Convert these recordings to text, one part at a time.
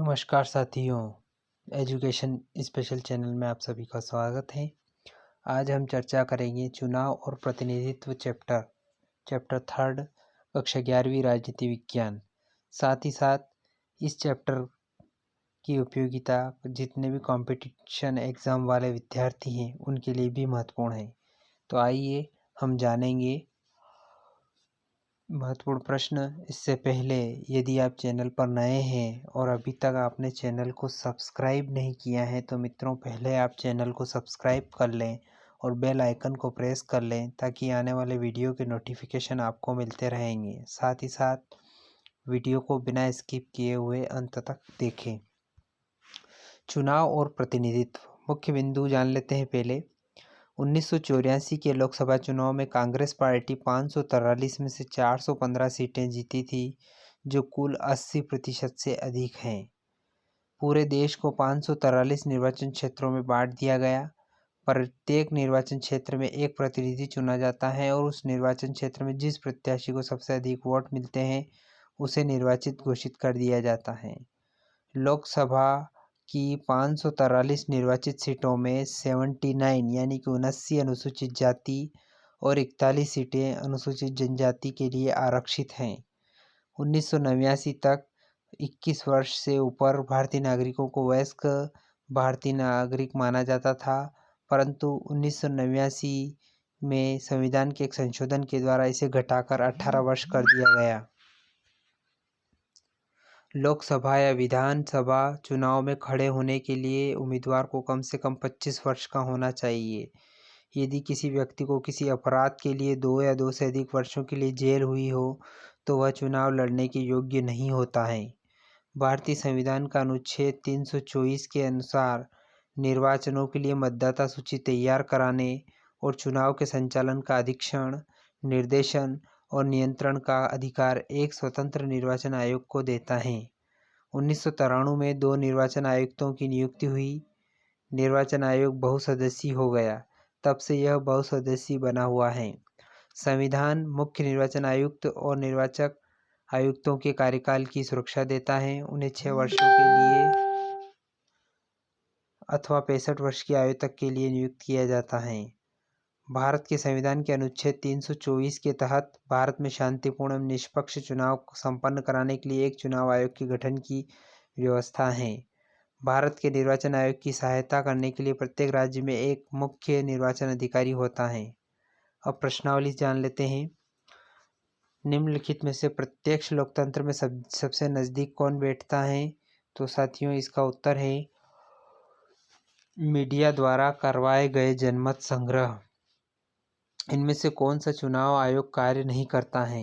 नमस्कार साथियों, education special channel में आप सभी का स्वागत है। आज हम चर्चा करेंगे चुनाव और प्रतिनिधित्व चैप्टर थर्ड, कक्षा 11वीं राजनीति विज्ञान। साथ ही साथ इस चैप्टर की उपयोगिता जितने भी कंपटीशन एग्ज़ाम वाले विद्यार्थी हैं उनके लिए भी महत्वपूर्ण है। तो आइए हम जानेंगे महत्वपूर्ण प्रश्न। इससे पहले यदि आप चैनल पर नए हैं और अभी तक आपने चैनल को सब्सक्राइब नहीं किया है तो मित्रों पहले आप चैनल को सब्सक्राइब कर लें और बेल आइकन को प्रेस कर लें ताकि आने वाले वीडियो के नोटिफिकेशन आपको मिलते रहेंगे। साथ ही साथ वीडियो को बिना स्किप किए हुए अंत तक देखें। चुनाव और प्रतिनिधित्व मुख्य बिंदु जान लेते हैं। पहले 1984 के लोकसभा चुनाव में कांग्रेस पार्टी 543 में से 415 सीटें जीती थी, जो कुल 80% से अधिक हैं। पूरे देश को 543 निर्वाचन क्षेत्रों में बांट दिया गया। प्रत्येक निर्वाचन क्षेत्र में एक प्रतिनिधि चुना जाता है और उस निर्वाचन क्षेत्र में जिस प्रत्याशी को सबसे अधिक वोट मिलते हैं उसे निर्वाचित घोषित कर दिया जाता है। लोकसभा की 543 निर्वाचित सीटों में 79 यानी कि 79 अनुसूचित जाति और 41 सीटें अनुसूचित जनजाति के लिए आरक्षित हैं। 1989 तक 21 वर्ष से ऊपर भारतीय नागरिकों को वयस्क भारतीय नागरिक माना जाता था, परंतु 1989 में संविधान के एक संशोधन के द्वारा इसे घटाकर 18 वर्ष कर दिया गया। लोकसभा या विधानसभा चुनाव में खड़े होने के लिए उम्मीदवार को कम से कम 25 वर्ष का होना चाहिए। यदि किसी व्यक्ति को किसी अपराध के लिए 2 या 2 से अधिक वर्षों के लिए जेल हुई हो तो वह चुनाव लड़ने के योग्य नहीं होता है। भारतीय संविधान का अनुच्छेद 324 के अनुसार निर्वाचनों के लिए मतदाता सूची तैयार कराने और चुनाव के संचालन का अधीक्षण, निर्देशन और नियंत्रण का अधिकार एक स्वतंत्र निर्वाचन आयोग को देता है। 1993 में 2 निर्वाचन आयुक्तों की नियुक्ति हुई। निर्वाचन आयोग बहुसदस्यीय हो गया, तब से यह बहुसदस्यीय बना हुआ है। संविधान मुख्य निर्वाचन आयुक्त और निर्वाचक आयुक्तों के कार्यकाल की सुरक्षा देता है। उन्हें 6 वर्षों के लिए अथवा 65 वर्ष की आयु तक के लिए नियुक्त किया जाता है। भारत के संविधान के अनुच्छेद 324 के तहत भारत में शांतिपूर्ण एवं निष्पक्ष चुनाव संपन्न कराने के लिए एक चुनाव आयोग के गठन की व्यवस्था है। भारत के निर्वाचन आयोग की सहायता करने के लिए प्रत्येक राज्य में एक मुख्य निर्वाचन अधिकारी होता है। अब प्रश्नावली जान लेते हैं। निम्नलिखित में से प्रत्यक्ष लोकतंत्र में सबसे नज़दीक कौन बैठता है? तो साथियों इसका उत्तर है मीडिया द्वारा करवाए गए जनमत संग्रह। इनमें से कौन सा चुनाव आयोग कार्य नहीं करता है?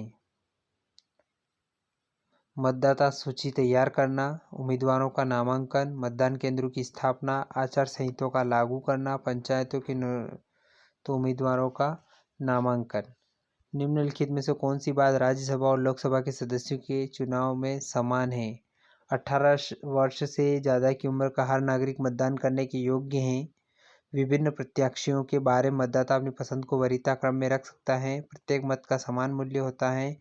मतदाता सूची तैयार करना, उम्मीदवारों का नामांकन, मतदान केंद्रों की स्थापना, आचार संहिता का लागू करना, पंचायतों के तो उम्मीदवारों का नामांकन। निम्नलिखित में से कौन सी बात राज्यसभा और लोकसभा के सदस्यों के चुनाव में समान है? 18 वर्ष से ज़्यादा की उम्र का हर नागरिक मतदान करने के योग्य है। विभिन्न प्रत्याशियों के बारे में मतदाता अपनी पसंद को वरीयता क्रम में रख सकता है। प्रत्येक मत का समान मूल्य होता है।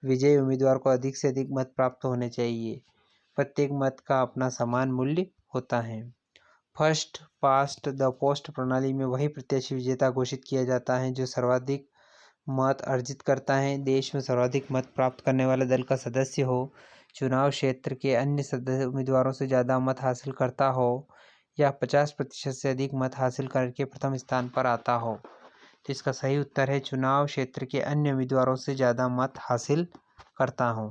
विजयी उम्मीदवार को अधिक से अधिक मत प्राप्त होने चाहिए। प्रत्येक मत का अपना समान मूल्य होता है। फर्स्ट पास्ट द पोस्ट प्रणाली में वही प्रत्याशी विजेता घोषित किया जाता है जो सर्वाधिक मत अर्जित करता है। देश में सर्वाधिक मत प्राप्त करने वाले दल का सदस्य हो, चुनाव क्षेत्र के अन्य उम्मीदवारों से ज़्यादा मत हासिल करता हो या 50% से अधिक मत हासिल करके प्रथम स्थान पर आता हो। तो इसका सही उत्तर है चुनाव क्षेत्र के अन्य उम्मीदवारों से ज़्यादा मत हासिल करता हो।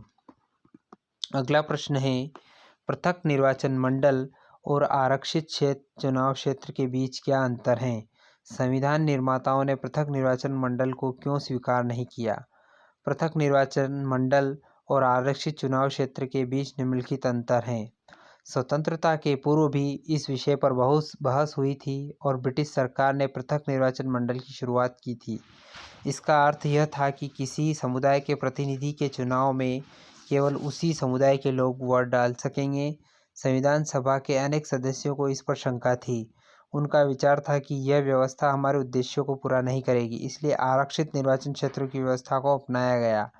अगला प्रश्न है पृथक निर्वाचन मंडल और आरक्षित क्षेत्र चुनाव क्षेत्र के बीच क्या अंतर है? संविधान निर्माताओं ने पृथक निर्वाचन मंडल को क्यों स्वीकार नहीं किया? पृथक निर्वाचन मंडल और आरक्षित चुनाव क्षेत्र के बीच निम्नलिखित अंतर हैं। स्वतंत्रता के पूर्व भी इस विषय पर बहुत बहस हुई थी और ब्रिटिश सरकार ने पृथक निर्वाचन मंडल की शुरुआत की थी। इसका अर्थ यह था कि किसी समुदाय के प्रतिनिधि के चुनाव में केवल उसी समुदाय के लोग वोट डाल सकेंगे। संविधान सभा के अनेक सदस्यों को इस पर शंका थी। उनका विचार था कि यह व्यवस्था हमारे उद्देश्यों को पूरा नहीं करेगी, इसलिए आरक्षित निर्वाचन क्षेत्रों की व्यवस्था को अपनाया गया।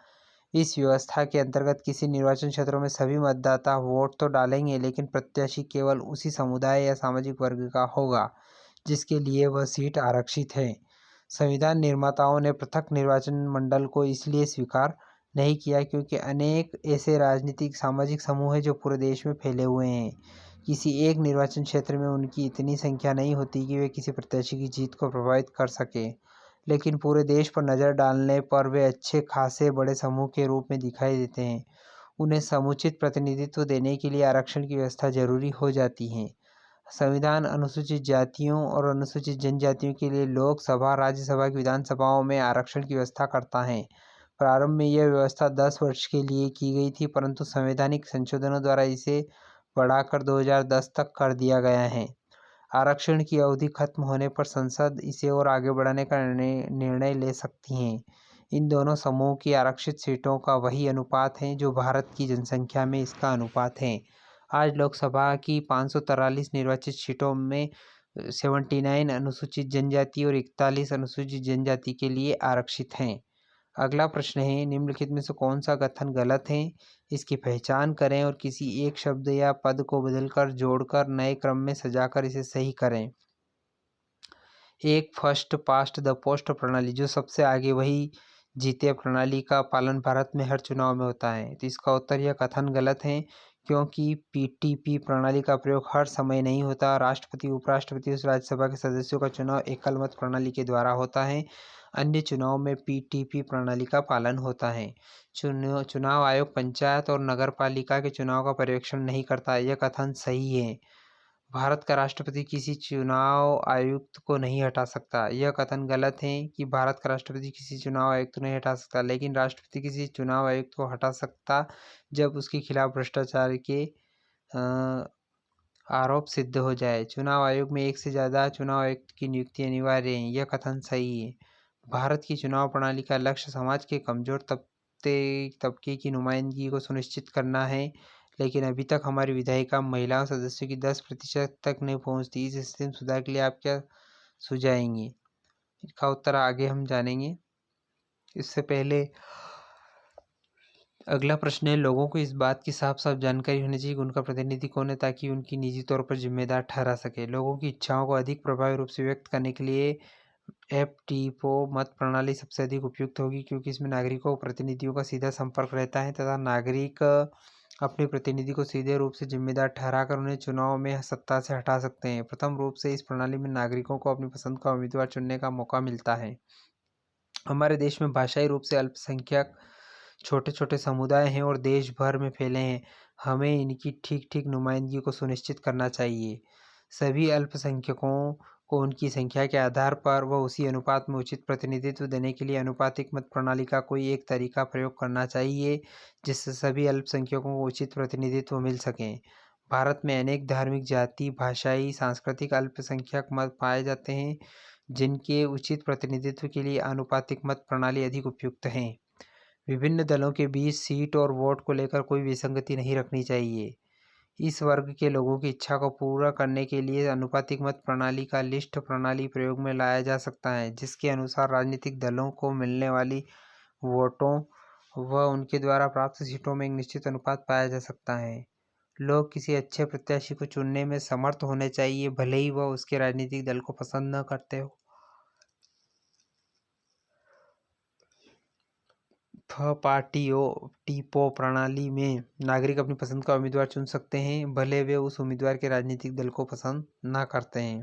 इस व्यवस्था के अंतर्गत किसी निर्वाचन क्षेत्रों में सभी मतदाता वोट तो डालेंगे, लेकिन प्रत्याशी केवल उसी समुदाय या सामाजिक वर्ग का होगा जिसके लिए वह सीट आरक्षित है। संविधान निर्माताओं ने पृथक निर्वाचन मंडल को इसलिए स्वीकार नहीं किया क्योंकि अनेक ऐसे राजनीतिक सामाजिक समूह हैं जो पूरे देश में फैले हुए हैं। किसी एक निर्वाचन क्षेत्र में उनकी इतनी संख्या नहीं होती कि वे किसी प्रत्याशी की जीत को प्रभावित कर सके, लेकिन पूरे देश पर नज़र डालने पर वे अच्छे खासे बड़े समूह के रूप में दिखाई देते हैं। उन्हें समुचित प्रतिनिधित्व देने के लिए आरक्षण की व्यवस्था जरूरी हो जाती है। संविधान अनुसूचित जातियों और अनुसूचित जनजातियों के लिए लोकसभा, राज्यसभा की विधानसभाओं में आरक्षण की व्यवस्था करता है। प्रारंभ में यह व्यवस्था 10 वर्ष के लिए की गई थी, परंतु संवैधानिक संशोधनों द्वारा इसे बढ़ाकर 2010 तक कर दिया गया है। आरक्षण की अवधि खत्म होने पर संसद इसे और आगे बढ़ाने का निर्णय ले सकती है। इन दोनों समूहों की आरक्षित सीटों का वही अनुपात है जो भारत की जनसंख्या में इसका अनुपात है। आज लोकसभा की 543 निर्वाचित सीटों में 79 अनुसूचित जनजाति और 41 अनुसूचित जनजाति के लिए आरक्षित हैं। अगला प्रश्न है, निम्नलिखित में से कौन सा कथन गलत है? इसकी पहचान करें और किसी एक शब्द या पद को बदलकर, जोड़कर, नए क्रम में सजाकर इसे सही करें। एक फर्स्ट पास्ट द पोस्ट प्रणाली, जो सबसे आगे वही जीते प्रणाली का पालन भारत में हर चुनाव में होता है। तो इसका उत्तर यह कथन गलत है, क्योंकि पीटीपी प्रणाली का प्रयोग हर समय नहीं होता। राष्ट्रपति, उपराष्ट्रपति और राज्यसभा के सदस्यों का चुनाव एकल मत प्रणाली के द्वारा होता है। अन्य चुनाव में पीटीपी प्रणाली का पालन होता है। चुनाव आयोग पंचायत और नगरपालिका के चुनाव का पर्यवेक्षण नहीं करता, यह कथन सही है। भारत का राष्ट्रपति किसी चुनाव आयुक्त को नहीं हटा सकता, यह कथन गलत है कि भारत का राष्ट्रपति किसी चुनाव आयुक्त को नहीं हटा सकता, लेकिन राष्ट्रपति किसी चुनाव आयुक्त को हटा सकता जब उसके खिलाफ भ्रष्टाचार के आरोप सिद्ध हो जाए। चुनाव आयोग में एक से ज़्यादा चुनाव आयुक्त की नियुक्ति अनिवार्य है, यह कथन सही है। भारत की चुनाव प्रणाली का लक्ष्य समाज के कमजोर तबके की नुमाइंदगी को सुनिश्चित करना है, लेकिन अभी तक हमारी विधायिका महिलाओं सदस्यों की 10% तक नहीं पहुंचती। इस स्थिति में सुधार के लिए आप क्या सुझाएंगे? इसका उत्तर आगे हम जानेंगे। इससे पहले अगला प्रश्न है, लोगों को इस बात की साफ साफ जानकारी होनी चाहिए कि उनका प्रतिनिधि कौन है, ताकि उनकी निजी तौर पर जिम्मेदार ठहरा सके। लोगों की इच्छाओं को अधिक प्रभावी रूप से व्यक्त करने के लिए एफटीपो मत प्रणाली सबसे अधिक उपयुक्त होगी, क्योंकि इसमें नागरिकों प्रतिनिधियों का सीधा संपर्क रहता है तथा नागरिक अपने प्रतिनिधि को सीधे रूप से जिम्मेदार ठहराकर उन्हें चुनाव में सत्ता से हटा सकते हैं। प्रथम रूप से इस प्रणाली में नागरिकों को अपनी पसंद का उम्मीदवार चुनने का मौका मिलता है। हमारे देश में भाषाई रूप से अल्पसंख्यक छोटे छोटे समुदाय हैं और देश भर में फैले हैं। हमें इनकी ठीक ठीक नुमाइंदगी को सुनिश्चित करना चाहिए। सभी अल्पसंख्यकों को उनकी संख्या के आधार पर व उसी अनुपात में उचित प्रतिनिधित्व देने के लिए अनुपातिक मत प्रणाली का कोई एक तरीका प्रयोग करना चाहिए, जिससे सभी अल्पसंख्यकों को उचित प्रतिनिधित्व मिल सके। भारत में अनेक धार्मिक, जाति, भाषाई, सांस्कृतिक अल्पसंख्यक मत पाए जाते हैं, जिनके उचित प्रतिनिधित्व के लिए आनुपातिक मत प्रणाली अधिक उपयुक्त है। विभिन्न दलों के बीच सीट और वोट को लेकर कोई विसंगति नहीं रखनी चाहिए। इस वर्ग के लोगों की इच्छा को पूरा करने के लिए आनुपातिक मत प्रणाली का लिस्ट प्रणाली प्रयोग में लाया जा सकता है, जिसके अनुसार राजनीतिक दलों को मिलने वाली वोटों व उनके द्वारा प्राप्त सीटों में एक निश्चित अनुपात पाया जा सकता है। लोग किसी अच्छे प्रत्याशी को चुनने में समर्थ होने चाहिए, भले ही वह उसके राजनीतिक दल को पसंद न करते हो। टीपो प्रणाली में नागरिक अपनी पसंद का उम्मीदवार चुन सकते हैं, भले वे उस उम्मीदवार के राजनीतिक दल को पसंद ना करते हैं।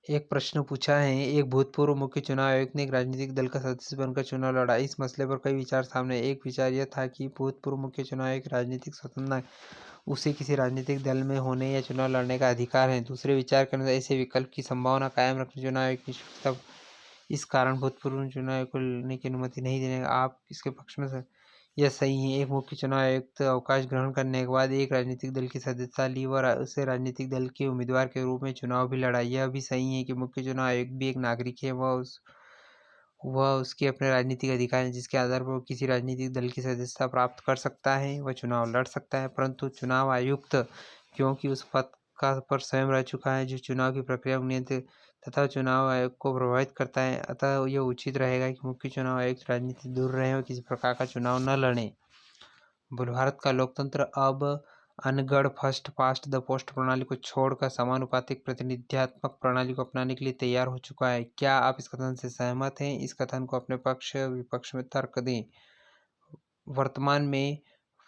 एक प्रश्न पूछा है, एक भूतपूर्व मुख्य चुनाव आयुक्त ने एक राजनीतिक दल का सदस्य बनकर चुनाव लड़ा। इस मसले पर कई विचार सामने। एक विचार यह था कि भूतपूर्व मुख्य चुनाव आयुक्त राजनीतिक स्वतंत्रता, उसे किसी राजनीतिक दल में होने या चुनाव लड़ने का अधिकार है। दूसरे विचार के अनुसार ऐसे विकल्प की संभावना कायम रखने चुनाव आयोग की निष्पक्षता, इस कारण भूतपूर्व चुनाव आयोग को लड़ने की अनुमति नहीं देने का। आप इसके पक्ष में यह सही है। एक मुख्य चुनाव आयुक्त अवकाश ग्रहण करने के बाद एक राजनीतिक दल की सदस्यता ली व उसे राजनीतिक दल के उम्मीदवार के रूप में चुनाव भी लड़ा। यह भी सही है कि मुख्य चुनाव आयुक्त भी एक नागरिक है, वह उसके अपने राजनीतिक अधिकार हैं, जिसके आधार पर वह किसी राजनीतिक दल की सदस्यता प्राप्त कर सकता है, वह चुनाव लड़ सकता है। परंतु चुनाव आयुक्त क्योंकि उस पद का पर स्वयं रह चुका है, जो चुनाव की प्रक्रिया को नियंत्रित तथा चुनाव आयोग को प्रभावित करता है। अतः यह उचित रहेगा कि मुख्य चुनाव आयुक्त राजनीति से दूर रहें और किसी प्रकार का चुनाव न लड़ें। भारत का लोकतंत्र अब अनगढ़ फर्स्ट पास्ट द पोस्ट प्रणाली को छोड़कर समानुपातिक प्रतिनिधित्वात्मक प्रणाली को अपनाने के लिए तैयार हो चुका है। क्या आप इस कथन से सहमत हैं? इस कथन को अपने पक्ष विपक्ष में तर्क दें। वर्तमान में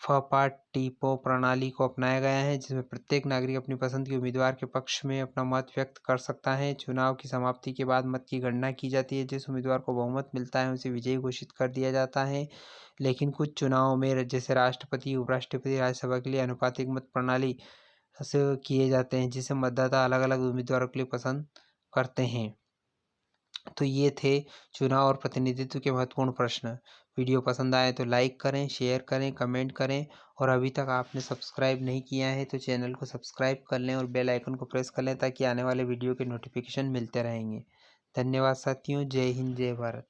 फपाटीपो प्रणाली को अपनाया गया है, जिसमें प्रत्येक नागरिक अपनी पसंद के उम्मीदवार के पक्ष में अपना मत व्यक्त कर सकता है। चुनाव की समाप्ति के बाद मत की गणना की जाती है। जिस उम्मीदवार को बहुमत मिलता है उसे विजयी घोषित कर दिया जाता है। लेकिन कुछ चुनावों में जैसे राष्ट्रपति, उपराष्ट्रपति, राज्यसभा के लिए अनुपातिक मत प्रणाली से किए जाते हैं, जिसे मतदाता अलग अलग उम्मीदवारों के लिए पसंद करते हैं। तो ये थे चुनाव और प्रतिनिधित्व के महत्वपूर्ण प्रश्न। वीडियो पसंद आए तो लाइक करें, शेयर करें, कमेंट करें और अभी तक आपने सब्सक्राइब नहीं किया है तो चैनल को सब्सक्राइब कर लें और बेल आइकन को प्रेस कर लें ताकि आने वाले वीडियो के नोटिफिकेशन मिलते रहेंगे। धन्यवाद साथियों। जय हिंद, जय भारत।